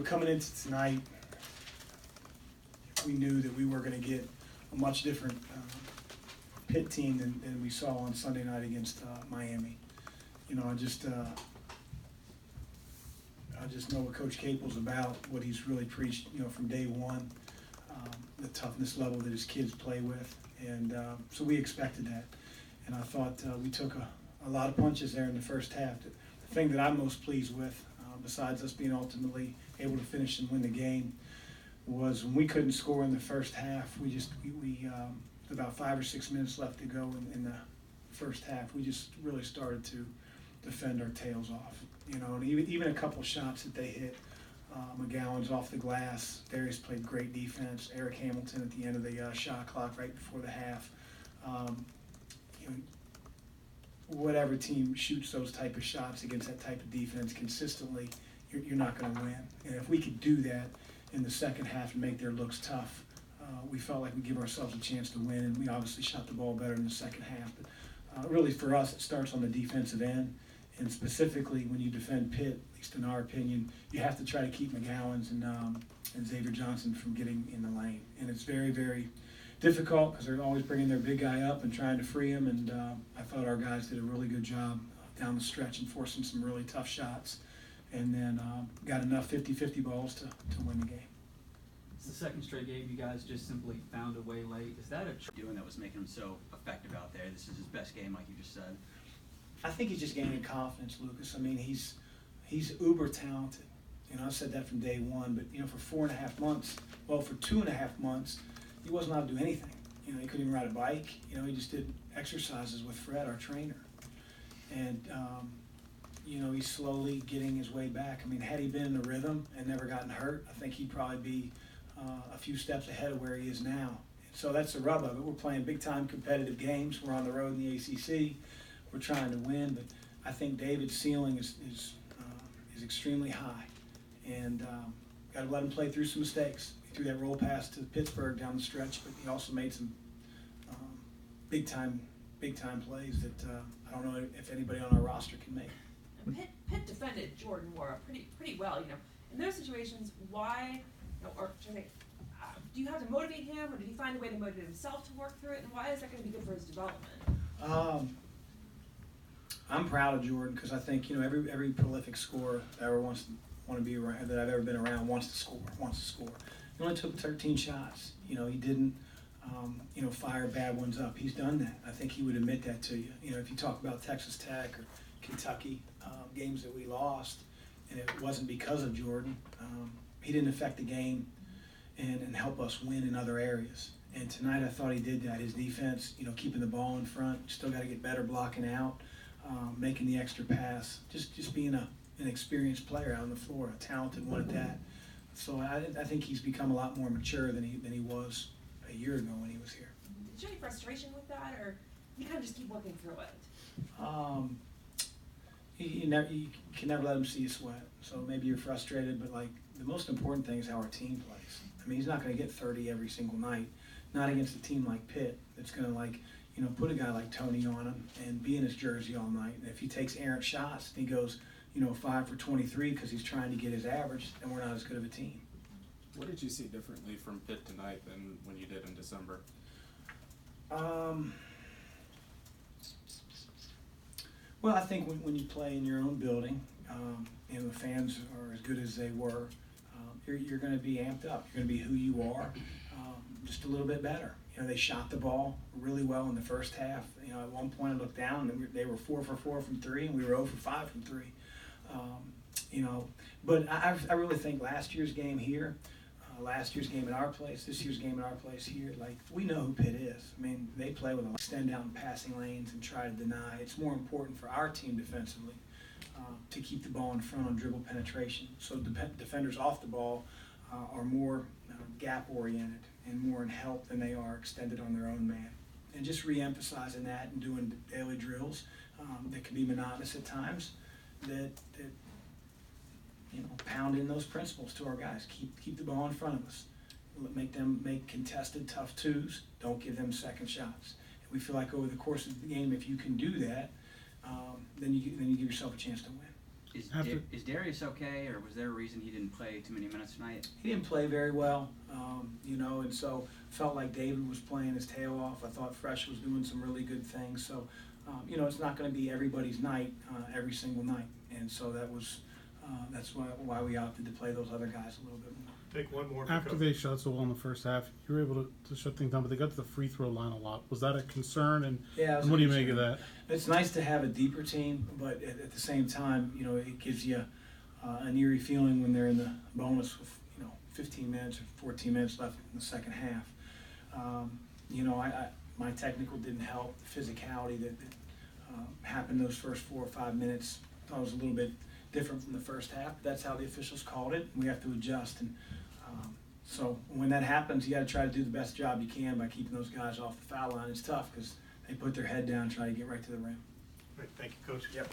coming into tonight, we knew that we were going to get a much different Pitt team than we saw on Sunday night against Miami. I just know what Coach Capel's about, what he's really preached, from day one, the toughness level that his kids play with, and so we expected that. And I thought we took a lot of punches there in the first half. The thing that I'm most pleased with, besides us being ultimately able to finish and win the game, was when we couldn't score in the first half. We with about 5 or 6 minutes left to go in the first half, we just really started to defend our tails off. And even a couple shots that they hit. McGowan's off the glass. Darius played great defense. Eric Hamilton at the end of the shot clock right before the half. Whatever team shoots those type of shots against that type of defense consistently, you're not going to win. And if we could do that in the second half and make their looks tough, we felt like we'd give ourselves a chance to win, and we obviously shot the ball better in the second half. But really for us, it starts on the defensive end, and specifically when you defend Pitt, at least in our opinion, you have to try to keep McGowan's and Xavier Johnson from getting in the lane. And it's very, very difficult because they're always bringing their big guy up and trying to free him, and I thought our guys did a really good job down the stretch and forcing some really tough shots, and then got enough 50-50 balls to win the game. It's the second straight game you guys just simply found a way late. Is that a doing that was making him so effective out there? This is his best game, like you just said. I think he's just gaining confidence, Lucas. I mean, he's uber talented. I've said that from day one, but for 4.5 months, for 2.5 months, he wasn't allowed to do anything. He couldn't even ride a bike. He just did exercises with Fred, our trainer. And, he's slowly getting his way back. I mean, had he been in a rhythm and never gotten hurt, I think he'd probably be a few steps ahead of where he is now. So that's the rub of it. We're playing big-time competitive games. We're on the road in the ACC. We're trying to win, but I think David's ceiling is extremely high, and got to let him play through some mistakes. He threw that roll pass to Pittsburgh down the stretch, but he also made some big-time plays that I don't know if anybody on our roster can make. And Pitt defended Jordan Moore pretty well. In those situations, why, do you have to motivate him, or did he find a way to motivate himself to work through it? And why is that going to be good for his development? I'm proud of Jordan because I think every prolific scorer that ever want to be around, that I've ever been around wants to score. He only took 13 shots. He didn't fire bad ones up. He's done that. I think he would admit that to you. If you talk about Texas Tech or Kentucky games that we lost, and it wasn't because of Jordan, he didn't affect the game and help us win in other areas. And tonight I thought he did that. His defense, keeping the ball in front, still got to get better blocking out. Making the extra pass, just being an experienced player out on the floor, a talented one at that. So I think he's become a lot more mature than he was a year ago when he was here. Did you have any frustration with that, or you kind of just keep working through it? You can never let him see you sweat. So maybe you're frustrated, but the most important thing is how our team plays. I mean, he's not going to get 30 every single night, not against a team like Pitt that's going to put a guy like Tony on him and be in his jersey all night. And if he takes errant shots and he goes, 5 for 23 because he's trying to get his average, then we're not as good of a team. What did you see differently from Pitt tonight than when you did in December? Well, I think when you play in your own building, and the fans are as good as they were, you're going to be amped up. You're going to be who you are, just a little bit better. They shot the ball really well in the first half. At one point I looked down and they were 4 for 4 from 3, and we were 0 for 5 from 3. But I really think last year's game here, last year's game at our place, this year's game at our place here, we know who Pitt is. I mean, they play with extend out in passing lanes and try to deny. It's more important for our team defensively to keep the ball in front on dribble penetration. So defenders off the ball are more gap-oriented and more in help than they are extended on their own man. And just re-emphasizing that and doing daily drills that can be monotonous at times, that pound in those principles to our guys. Keep the ball in front of us. Make them make contested, tough twos. Don't give them second shots. And we feel like over the course of the game, if you can do that, then you give yourself a chance to win. Is Darius okay, or was there a reason he didn't play too many minutes tonight? He didn't play very well, you know, and so felt like David was playing his tail off. I thought Fresh was doing some really good things. So, you know, it's not going to be everybody's night every single night, and so that's why we opted to play those other guys a little bit more. Take one more. After they shot so well in the first half, you were able to shut things down, but they got to the free throw line a lot. Was that a concern? And, Yeah, it was and what do you a make of concern. that? It's nice to have a deeper team, but at the same time, you know, it gives you an eerie feeling when they're in the bonus with, you know, 15 minutes or 14 minutes left in the second half. You know, my technical didn't help. The physicality that happened those first 4 or 5 minutes, I thought it was a little bit different from the first half. That's how the officials called it. We have to adjust, and so when that happens, you got to try to do the best job you can by keeping those guys off the foul line. It's tough because they put their head down and try to get right to the rim. Great, thank you, Coach. Yep.